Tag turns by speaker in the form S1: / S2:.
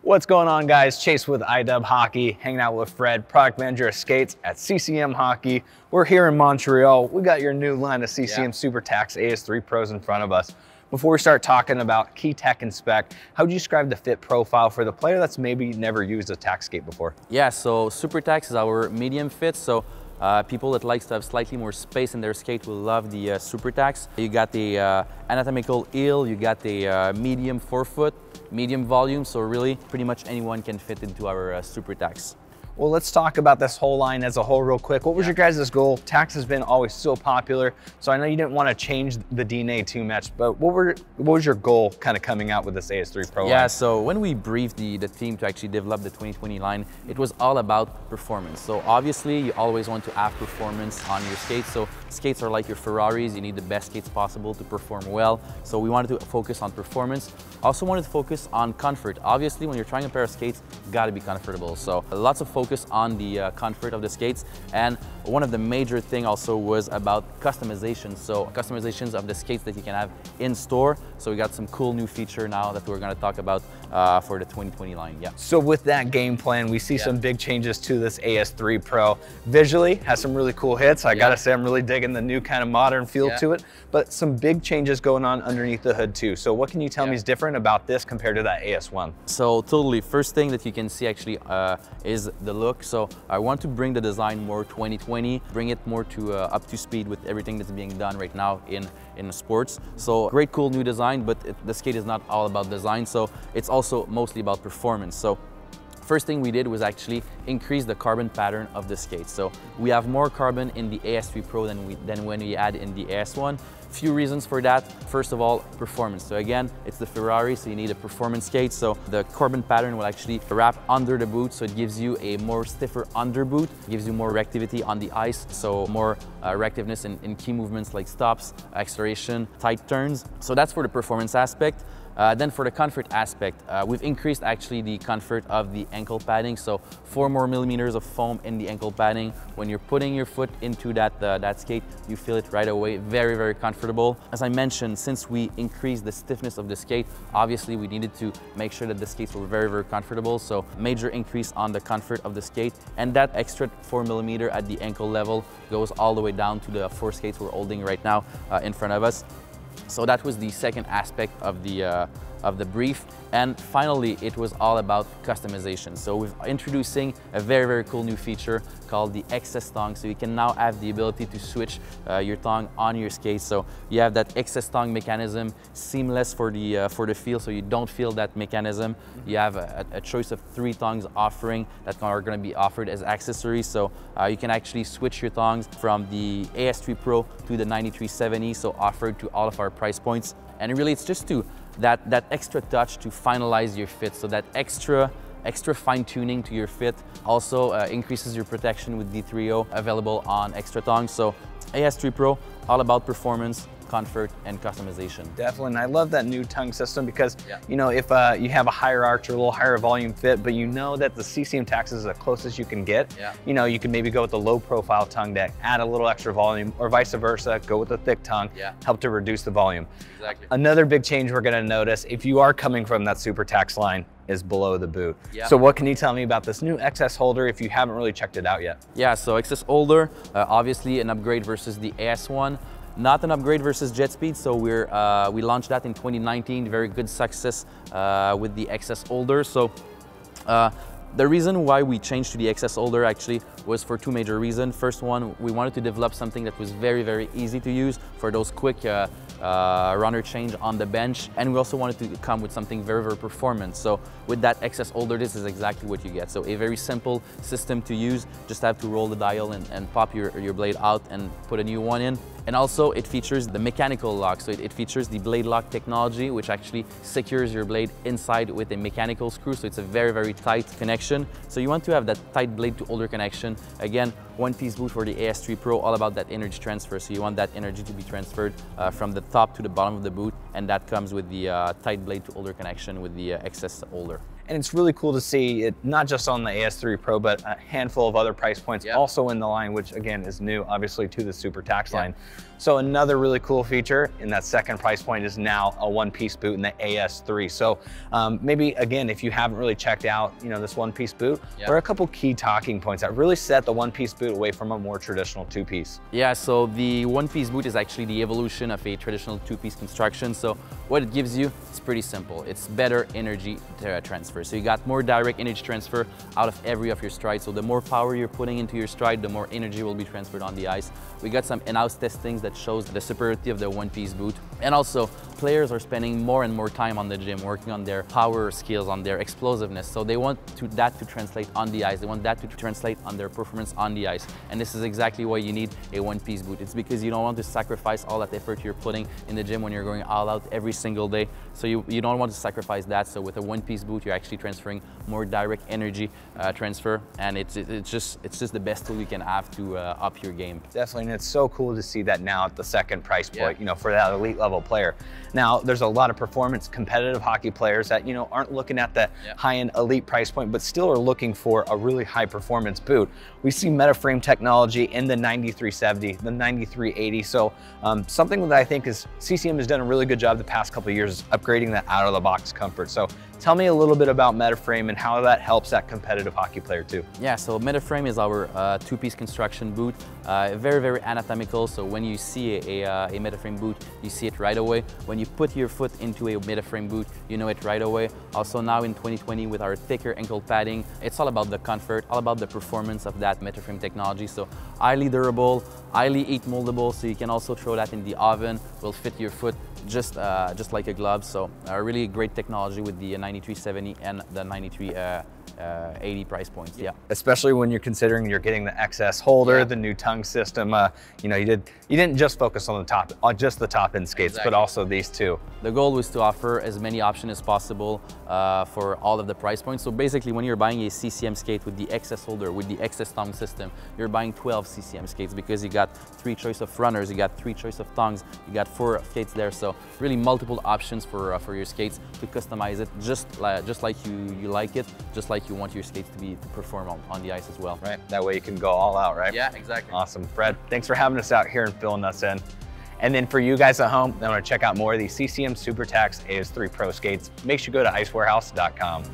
S1: What's going on, guys? Chase with iDub Hockey, hanging out with Fred, product manager of skates at CCM Hockey. We're here in Montreal. We got your new line of CCM Super Tacks AS3 Pros in front of us. Before we start talking about key tech and spec, how would you describe the fit profile for the player that's maybe never used a tack skate before?
S2: Yeah, so Super Tacks is our medium fit. So people that likes to have slightly more space in their skate will love the Super Tacks. You got the anatomical heel, you got the medium forefoot, medium volume, so really pretty much anyone can fit into our Super Tacks.
S1: Well, let's talk about this whole line as a whole real quick. What was your guys' goal? Tacks has been always so popular, so I know you didn't want to change the DNA too much, but what was your goal kind of coming out with this AS3 Pro line?
S2: So when we briefed the team to actually develop the 2020 line, it was all about performance. So obviously you always want to have performance on your skates. So skates are like your Ferraris, you need the best skates possible to perform well. So we wanted to focus on performance. Also wanted to focus on comfort. Obviously when you're trying a pair of skates, you gotta be comfortable. So lots of focus on the comfort of the skates, and one of the major thing also was about customization. So customizations of the skates that you can have in store. So we got some cool new feature now that we're going to talk about for the 2020 line.
S1: So with that game plan, we see some big changes to this AS3 Pro. Visually has some really cool hits. I gotta say, I'm really digging the new kind of modern feel to it, but some big changes going on underneath the hood too. So what can you tell me is different about this compared to that AS1?
S2: So totally, first thing that you can see actually is the look. So I want to bring the design more 2020, bring it more to up to speed with everything that's being done right now in sports. So great, cool new design, but the skate is not all about design. So it's also mostly about performance. So first thing we did was actually increase the carbon pattern of the skate. So we have more carbon in the AS3 Pro than when we add in the AS1. Few reasons for that. First of all, performance. So again, it's the Ferrari, so you need a performance skate. So the carbon pattern will actually wrap under the boot, so it gives you a more stiffer under boot, gives you more reactivity on the ice, so more reactiveness in key movements like stops, acceleration, tight turns. So that's for the performance aspect. Then for the comfort aspect, we've increased actually the comfort of the ankle padding. So 4 more millimeters of foam in the ankle padding. When you're putting your foot into that skate, you feel it right away. Very, very comfortable. As I mentioned, since we increased the stiffness of the skate, obviously we needed to make sure that the skates were very, very comfortable. So major increase on the comfort of the skate. And that extra 4 millimeter at the ankle level goes all the way down to the 4 skates we're holding right now in front of us. So that was the second aspect of the brief. And finally, it was all about customization. So we're introducing a very, very cool new feature called the excess tongue. So you can now have the ability to switch your tongue on your skate. So you have that excess tongue mechanism, seamless for the feel, so you don't feel that mechanism. You have a choice of 3 tongues offering that are going to be offered as accessories. So you can actually switch your tongues from the AS3 Pro to the 9370, so offered to all of our price points. And really, it's just to that extra touch to finalize your fit. So that extra fine tuning to your fit also increases your protection with D3O available on extra tongues. So AS3 Pro, all about performance, comfort, and customization.
S1: Definitely, and I love that new tongue system because, you know, if you have a higher arch or a little higher volume fit, but you know that the CCM Tacks is the closest you can get, you know, you can maybe go with the low profile tongue deck, add a little extra volume, or vice versa, go with the thick tongue, help to reduce the volume.
S2: Exactly.
S1: Another big change we're gonna notice, if you are coming from that Super Tacks line, is below the boot. So what can you tell me about this new XS holder if you haven't really checked it out yet?
S2: So XS holder, obviously an upgrade versus the AS1. Not an upgrade versus jet speed, so we launched that in 2019, very good success with the XS holder. So the reason why we changed to the XS holder actually was for 2 major reasons. First one, we wanted to develop something that was very, very easy to use for those quick runner change on the bench, and we also wanted to come with something very, very performant. So with that XS holder, this is exactly what you get. So a very simple system to use, just have to roll the dial and pop your blade out and put a new one in. And also it features the mechanical lock. So it features the blade lock technology, which actually secures your blade inside with a mechanical screw. So it's a very, very tight connection. So you want to have that tight blade to holder connection. Again, 1-piece boot for the AS3 Pro, all about that energy transfer. So you want that energy to be transferred from the top to the bottom of the boot. And that comes with the tight blade to holder connection with the XS holder.
S1: And it's really cool to see it not just on the AS3 Pro, but a handful of other price points also in the line, which again is new, obviously, to the Super Tacks line. So another really cool feature in that second price point is now a one-piece boot in the AS3. So maybe again, if you haven't really checked out, this one-piece boot, what are a couple key talking points that really set the one-piece boot away from a more traditional two-piece?
S2: Yeah, so the one-piece boot is actually the evolution of a traditional two-piece construction. So what it gives you, it's pretty simple. It's better energy transfer. So you got more direct energy transfer out of every of your strides. So the more power you're putting into your stride, the more energy will be transferred on the ice. We got some in-house testings that shows the superiority of the one-piece boot. And also, players are spending more and more time on the gym working on their power skills, on their explosiveness. So they want that to translate on the ice. They want that to translate on their performance on the ice. And this is exactly why you need a one-piece boot. It's because you don't want to sacrifice all that effort you're putting in the gym when you're going all out every single day. So you don't want to sacrifice that. So with a one-piece boot, you're actually transferring more direct energy transfer, and it's just the best tool you can have to up your game.
S1: Definitely, and it's so cool to see that now at the second price point, for that elite level player. Now, there's a lot of performance competitive hockey players that, aren't looking at the high-end elite price point, but still are looking for a really high performance boot. We see Metaframe technology in the 9370, the 9380. So something that I think is CCM has done a really good job the past couple of years is upgrading that out of the box comfort. So tell me a little bit about Metaframe and how that helps that competitive hockey player too.
S2: Yeah, so Metaframe is our two-piece construction boot. Very, very anatomical. So when you see a Metaframe boot, you see it right away. When you put your foot into a Metaframe boot, you know it right away. Also now in 2020 with our thicker ankle padding, it's all about the comfort, all about the performance of that Metaframe technology. So highly durable, highly heat moldable, so you can also throw that in the oven, will fit your foot just like a glove. So a really great technology with the 9370 and the 9380 price points. Yeah.
S1: Especially when you're considering you're getting the XS holder, the new tongue system. You didn't just focus on just the top end skates, but also these two.
S2: The goal was to offer as many options as possible for all of the price points. So basically, when you're buying a CCM skate with the XS holder, with the XS tongue system, you're buying 12 CCM skates because you got 3 choice of runners, you got 3 choice of tongues, you got 4 skates there. So really multiple options for your skates to customize it just like you like it, just like you want your skates to perform on the ice as well.
S1: Right, that way you can go all out, right?
S2: Yeah, exactly.
S1: Awesome. Fred, thanks for having us out here and filling us in. And then for you guys at home that want to check out more of these CCM Super Tacks AS3 Pro skates, make sure you go to icewarehouse.com.